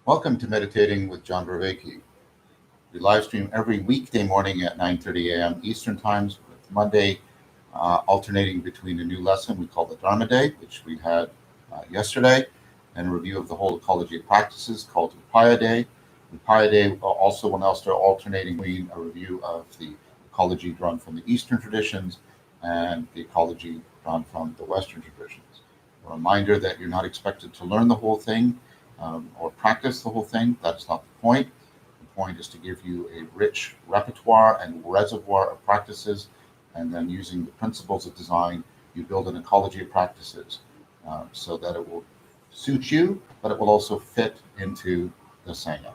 Welcome to Meditating with John Vervaeke. We live stream every weekday morning at 9:30 a.m. Eastern Times, with Monday alternating between a new lesson we call the Dharma Day, which we had yesterday, and a review of the whole ecology of practices called Upaya Day. Upaya Day also will now start alternating between a review of the ecology drawn from the Eastern traditions and the ecology drawn from the Western traditions. A reminder that you're not expected to learn the whole thing or practice the whole thing. That's not the point. The point is to give you a rich repertoire and reservoir of practices, and then using the principles of design, you build an ecology of practices so that it will suit you, but it will also fit into the Sangha.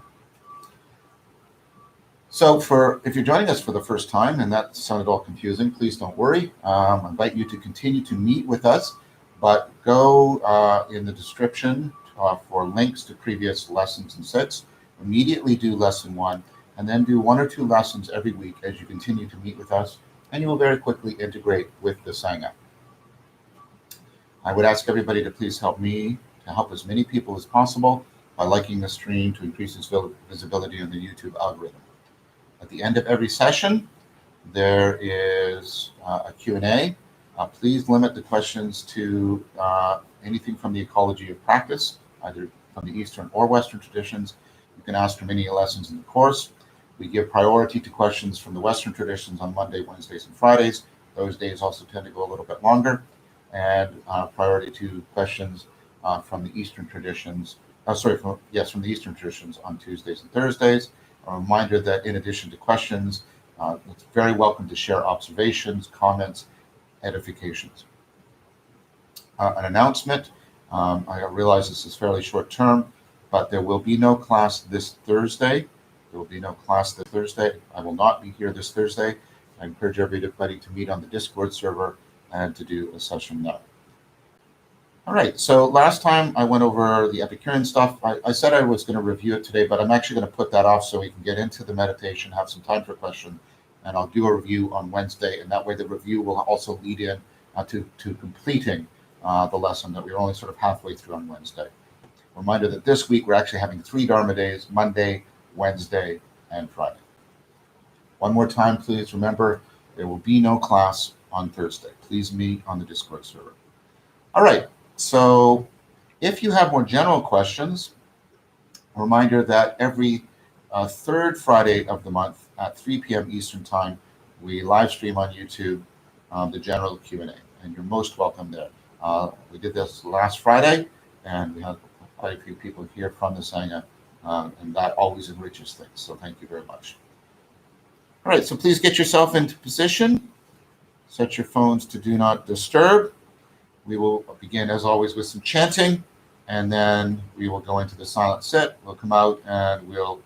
So if you're joining us for the first time and that sounded all confusing, please don't worry. I invite you to continue to meet with us, but go in the description for links to previous lessons and sets. Immediately do lesson 1, and then do 1 or 2 lessons every week as you continue to meet with us, and you will very quickly integrate with the Sangha. I would ask everybody to please help me to help as many people as possible by liking the stream to increase its visibility in the YouTube algorithm. At the end of every session, there is a Q&A. Please limit the questions to anything from the ecology of practice, either from the Eastern or Western traditions. You can ask from any lessons in the course. We give priority to questions from the Western traditions on Monday, Wednesdays, and Fridays. Those days also tend to go a little bit longer. And priority to questions from the Eastern traditions, from the Eastern traditions on Tuesdays and Thursdays. A reminder that in addition to questions, it's very welcome to share observations, comments, edifications. An announcement. I realize this is fairly short term, but there will be no class this Thursday. There will be no class this Thursday. I will not be here this Thursday. I encourage everybody to meet on the Discord server and to do a session there. All right, so last time I went over the Epicurean stuff. I said I was going to review it today, but I'm actually going to put that off so we can get into the meditation, have some time for questions, and I'll do a review on Wednesday, and that way the review will also lead in to completing the lesson that we're only sort of halfway through on Wednesday. Reminder that this week we're actually having 3 Dharma days: Monday, Wednesday, and Friday. One more time, please remember, there will be no class on Thursday. Please meet on the Discord server. All right, so if you have more general questions, a reminder that every third Friday of the month at 3 p.m. Eastern Time, we live stream on YouTube the general Q&A, and you're most welcome there. We did this last Friday, and we had quite a few people here from the Sangha, and that always enriches things, so thank you very much. All right, so please get yourself into position. Set your phones to do not disturb. We will begin, as always, with some chanting, and then we will go into the silent sit. We'll come out and we'll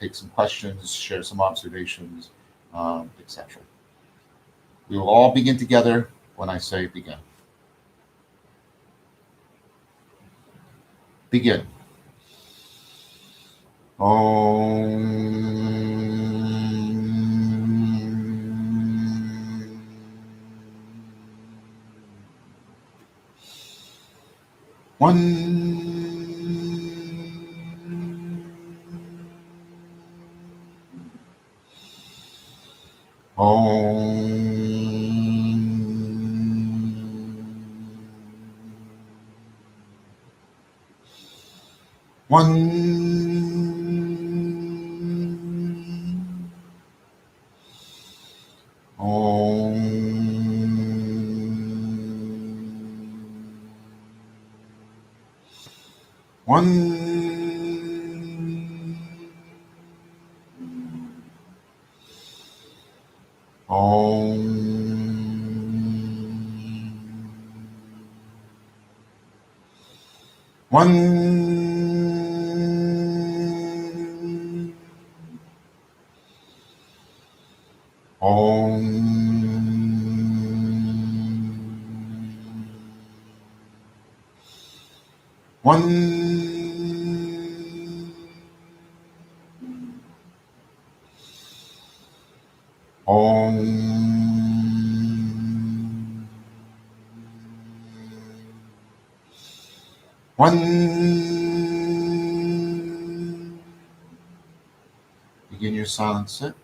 take some questions, share some observations, etc. We will all begin together when I say begin. Begin. Om. One. you silence it.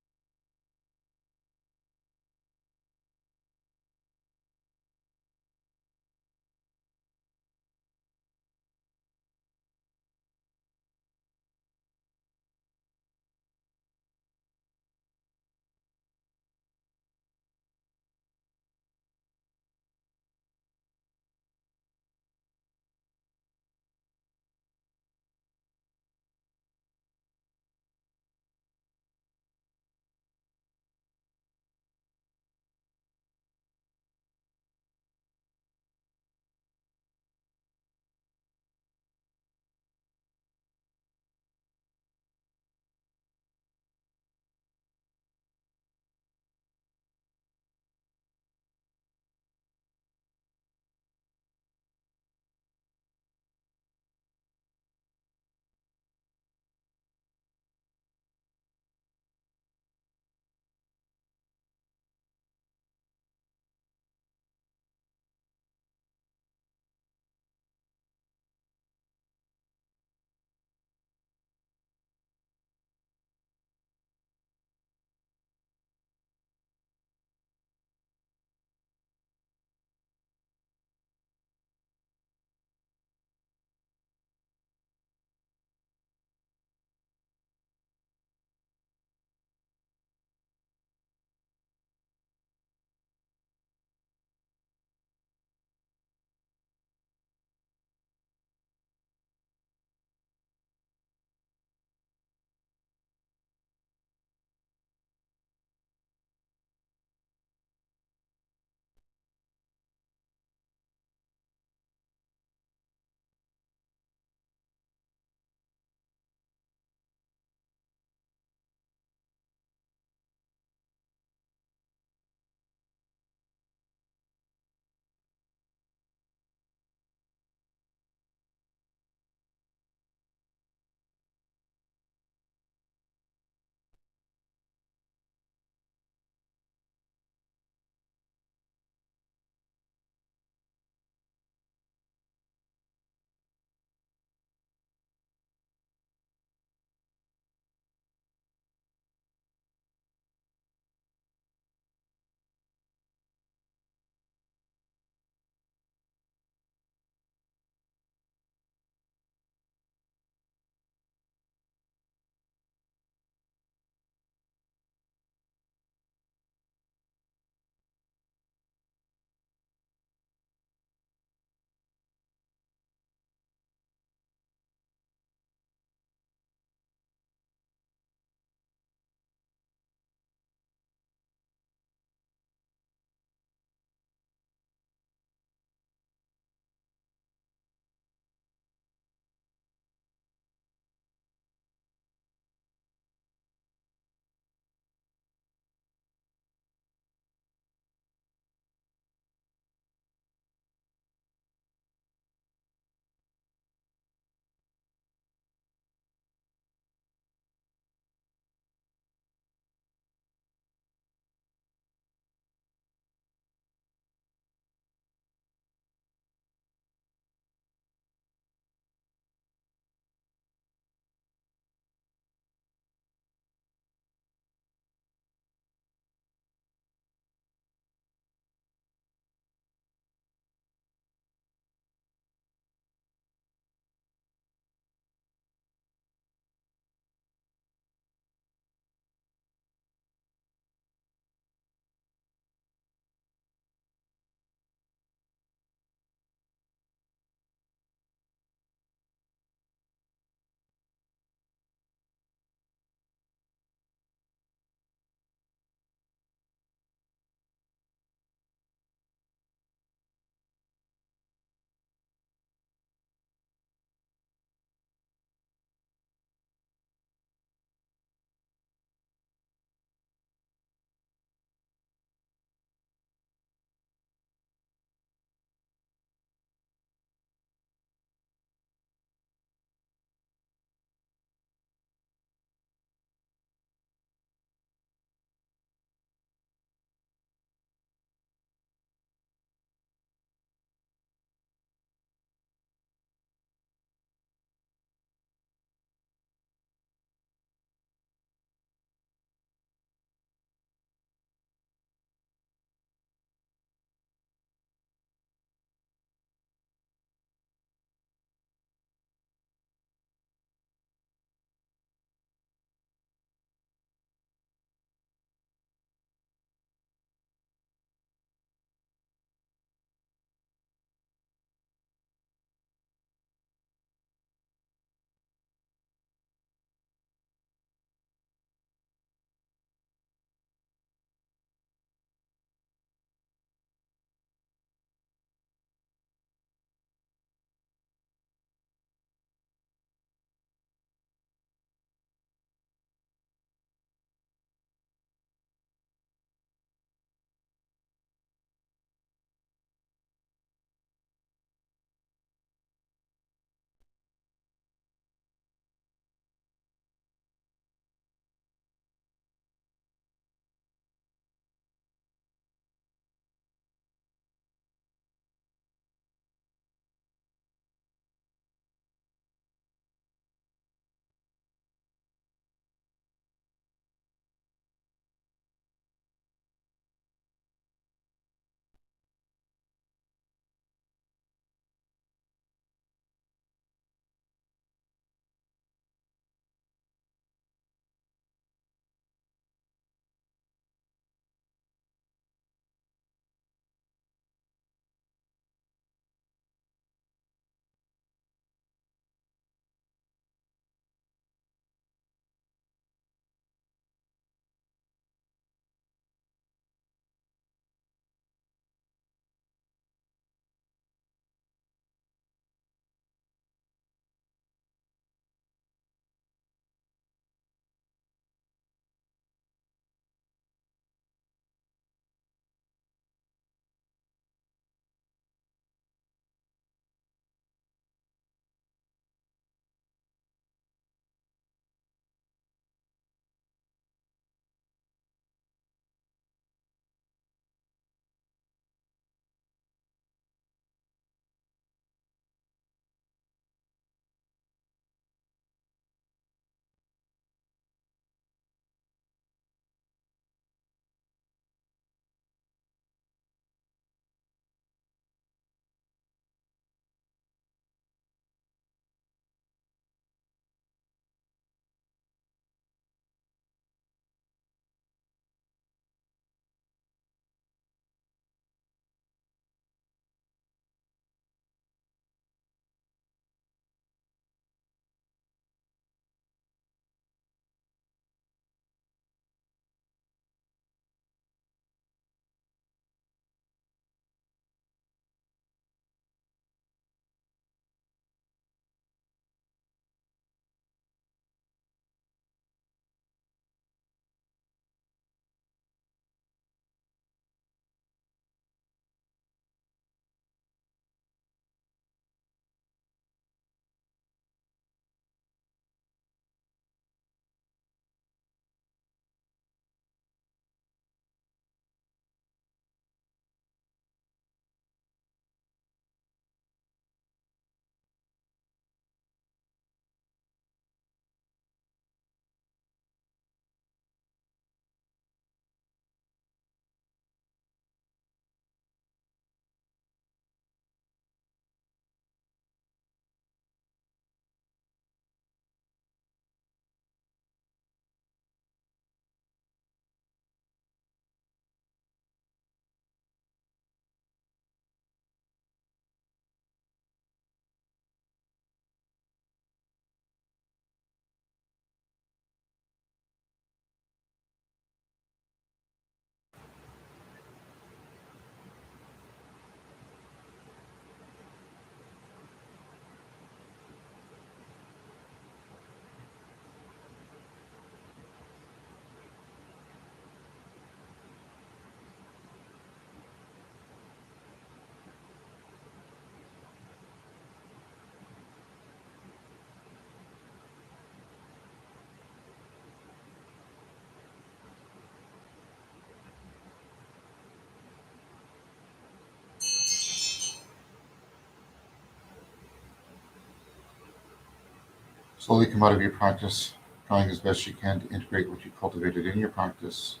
Slowly come out of your practice, trying as best you can to integrate what you cultivated in your practice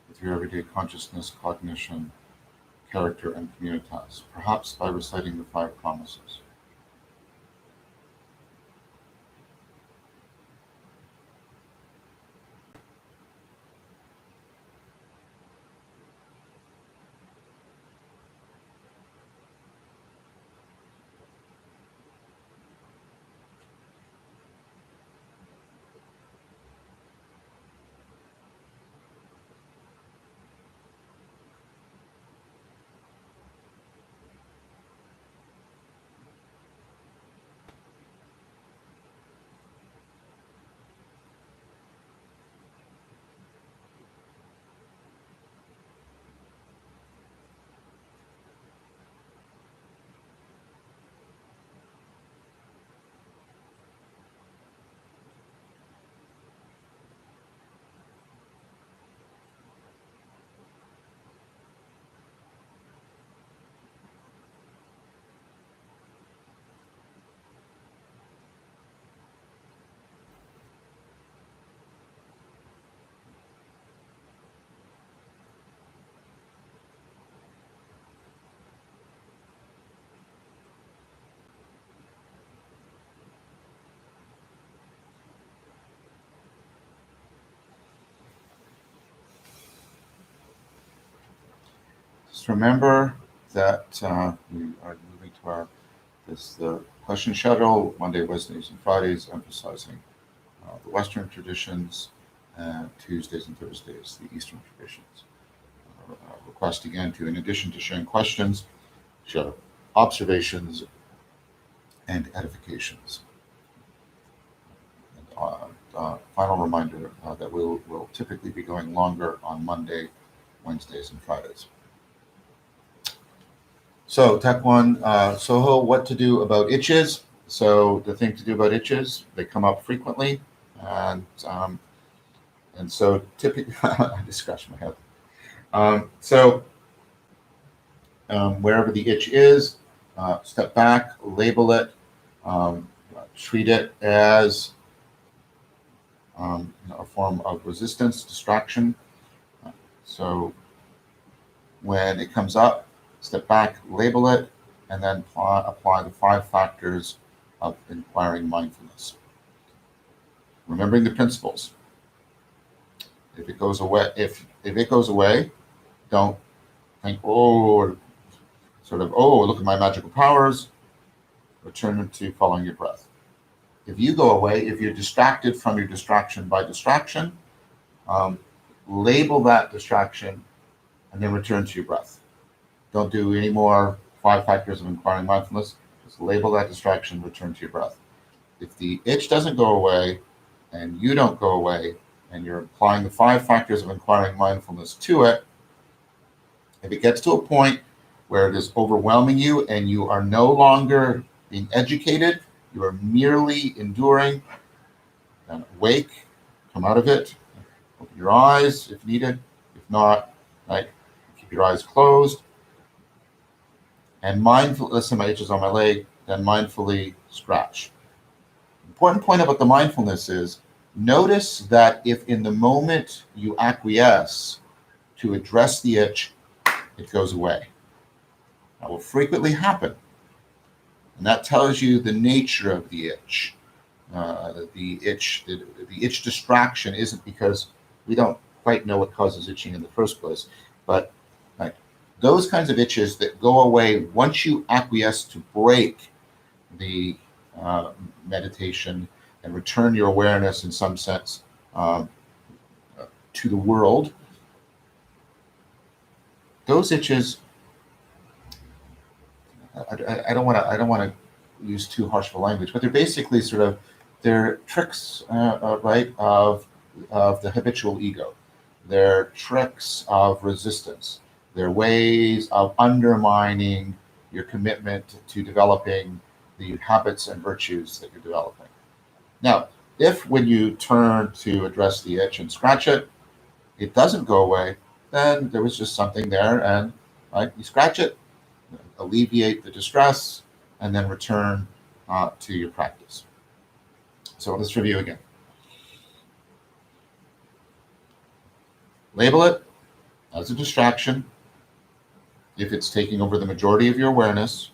with your everyday consciousness, cognition, character, and communitas, perhaps by reciting the 5 promises. Just remember that we are moving to the question shuttle, Monday, Wednesdays, and Fridays, emphasizing the Western traditions, and Tuesdays and Thursdays, the Eastern traditions. Request again to, in addition to sharing questions, share observations and edifications. And, final reminder that we'll typically be going longer on Monday, Wednesdays, and Fridays. So, Tech One, Soho, what to do about itches? So, the thing to do about itches, they come up frequently, and so typically, I just scratched my head. Wherever the itch is, step back, label it, treat it as a form of resistance, distraction. So when it comes up, step back, label it, and then apply the 5 factors of inquiring mindfulness. Remembering the principles. If it goes away, don't think, oh, look at my magical powers. Return to following your breath. If you go away, if you're distracted from your distraction by distraction, label that distraction and then return to your breath. Don't do any more 5 factors of inquiring mindfulness. Just label that distraction, return to your breath. If the itch doesn't go away and you don't go away and you're applying the 5 factors of inquiring mindfulness to it, if it gets to a point where it is overwhelming you and you are no longer being educated, you are merely enduring, then wake, come out of it, open your eyes if needed. If not, right, keep your eyes closed. And listen, my itch is on my leg, then mindfully scratch. Important point about the mindfulness is, notice that if in the moment you acquiesce to address the itch, it goes away. That will frequently happen. And that tells you the nature of the itch. The itch distraction isn't because we don't quite know what causes itching in the first place, but those kinds of itches that go away once you acquiesce to break the meditation and return your awareness in some sense to the world, those itches, I don't want to use too harsh of a language, but they're basically they're tricks, right, of the habitual ego. They're tricks of resistance. They're ways of undermining your commitment to developing the habits and virtues that you're developing. Now, if when you turn to address the itch and scratch it, it doesn't go away, then there was just something there, and you scratch it, alleviate the distress, and then return to your practice. So let's review again. Label it as a distraction. If it's taking over the majority of your awareness,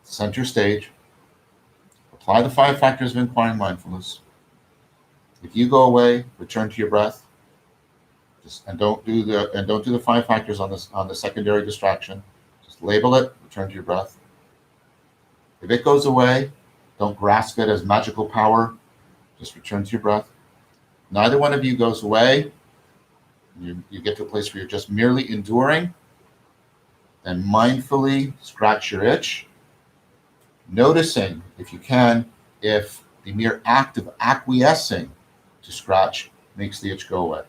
center stage. Apply the 5 factors of inquiring mindfulness. If you go away, return to your breath. And don't do the 5 factors on the secondary distraction. Just label it, return to your breath. If it goes away, don't grasp it as magical power. Just return to your breath. Neither one of you goes away. You get to a place where you're just merely enduring. Then mindfully scratch your itch, noticing, if you can, if the mere act of acquiescing to scratch makes the itch go away.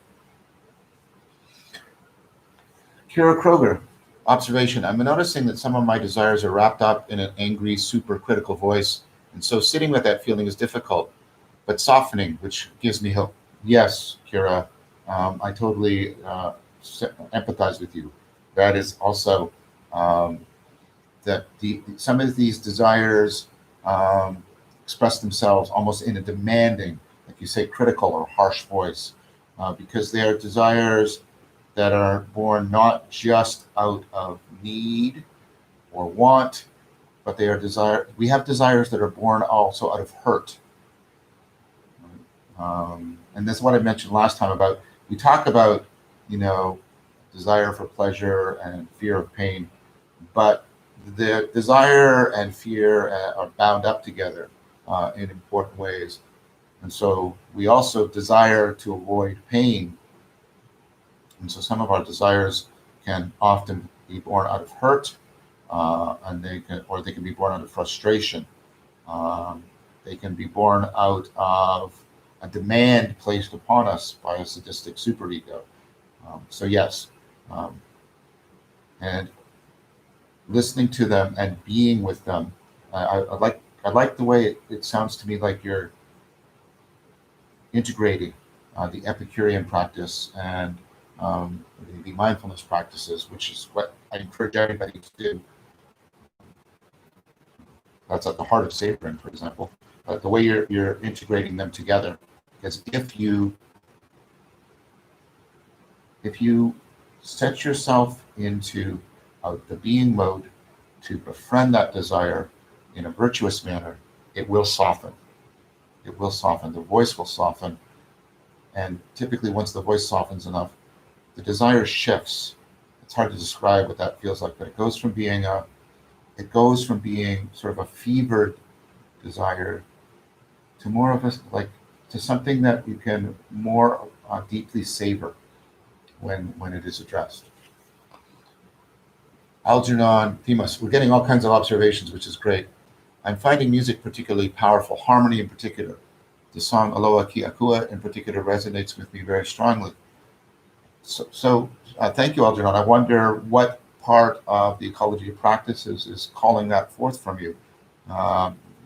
Kira Kroger, observation. I'm noticing that some of my desires are wrapped up in an angry, super critical voice, and so sitting with that feeling is difficult, but softening, which gives me hope. Yes, Kira, I totally empathize with you. That is also that some of these desires express themselves almost in a demanding, like you say, critical or harsh voice, because they are desires that are born not just out of need or want, but they are desire. We have desires that are born also out of hurt. And this is what I mentioned last time about, we talk about, desire for pleasure and fear of pain, but the desire and fear are bound up together in important ways. And so we also desire to avoid pain. And so some of our desires can often be born out of hurt, and they can be born out of frustration. They can be born out of a demand placed upon us by a sadistic superego. So yes, and listening to them and being with them. I like the way it sounds to me like you're integrating the Epicurean practice and the mindfulness practices, which is what I encourage everybody to do. That's at the heart of savoring, for example. The way you're integrating them together, because if you set yourself into the being mode to befriend that desire in a virtuous manner, it will soften. It will soften. The voice will soften. And typically once the voice softens enough, the desire shifts. It's hard to describe what that feels like, but it goes from being sort of a fevered desire to more of to something that you can more deeply savor when it is addressed. Algernon Themas, we're getting all kinds of observations, which is great. I'm finding music particularly powerful, harmony in particular. The song Aloha Ki Akua in particular resonates with me very strongly. So thank you, Algernon. I wonder what part of the ecology of practices is calling that forth from you.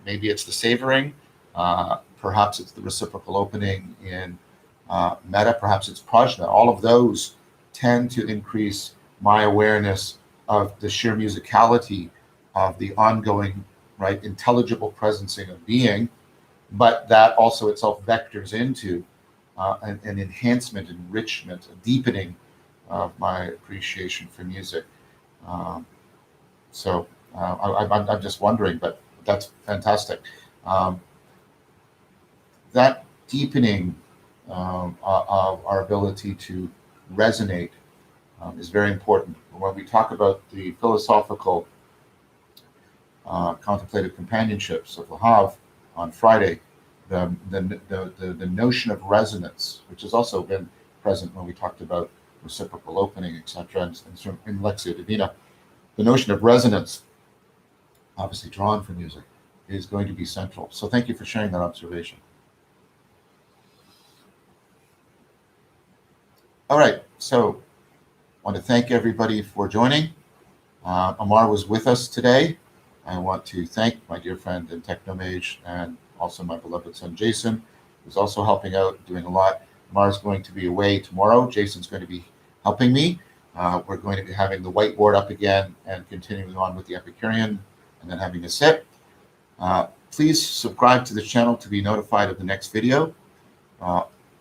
Maybe it's the savoring, perhaps it's the reciprocal opening in metta, perhaps it's prajna. All of those tend to increase my awareness of the sheer musicality of the ongoing, intelligible presencing of being, but that also itself vectors into an enhancement, enrichment, a deepening of my appreciation for music. I'm just wondering, but that's fantastic. That deepening of our ability to resonate is very important. When we talk about the philosophical contemplative companionships of Lahav on Friday, the notion of resonance, which has also been present when we talked about reciprocal opening, etc., and in Lectio Divina, the notion of resonance, obviously drawn from music, is going to be central. So thank you for sharing that observation. All right, so I want to thank everybody for joining. Amar was with us today. I want to thank my dear friend and Technomage, and also my beloved son Jason, who's also helping out, doing a lot. Amar's going to be away tomorrow. Jason's going to be helping me. We're going to be having the whiteboard up again and continuing on with the Epicurean, and then having a sip. Please subscribe to the channel to be notified of the next video.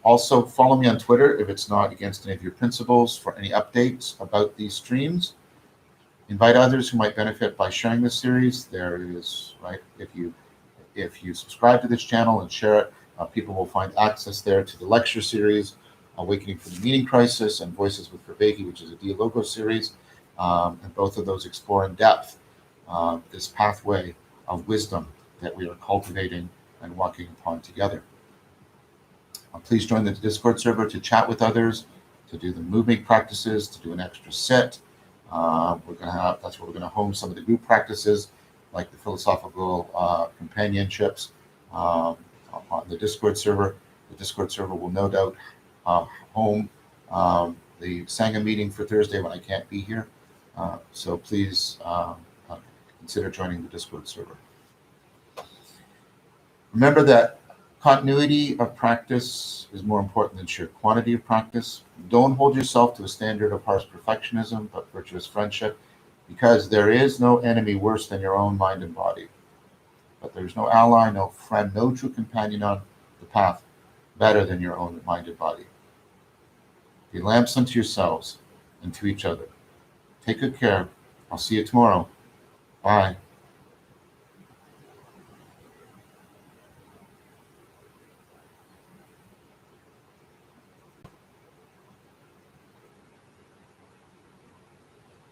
Also, follow me on Twitter if it's not against any of your principles for any updates about these streams. Invite others who might benefit by sharing this series. There is, right, if you subscribe to this channel and share it, people will find access there to the lecture series, Awakening from the Meaning Crisis and Voices with Vervaeke, which is a Dialogo series. And both of those explore in depth this pathway of wisdom that we are cultivating and walking upon together. Please join the Discord server to chat with others, to do the movement practices, to do an extra sit. That's where we're going to hone some of the group practices, like the philosophical companionships on the Discord server. The Discord server will no doubt home the Sangha meeting for Thursday when I can't be here. So please consider joining the Discord server. Remember that continuity of practice is more important than sheer quantity of practice. Don't hold yourself to a standard of harsh perfectionism, but virtuous friendship, because there is no enemy worse than your own mind and body. But there's no ally, no friend, no true companion on the path better than your own mind and body. Be lamps unto yourselves and to each other. Take good care. I'll see you tomorrow. Bye.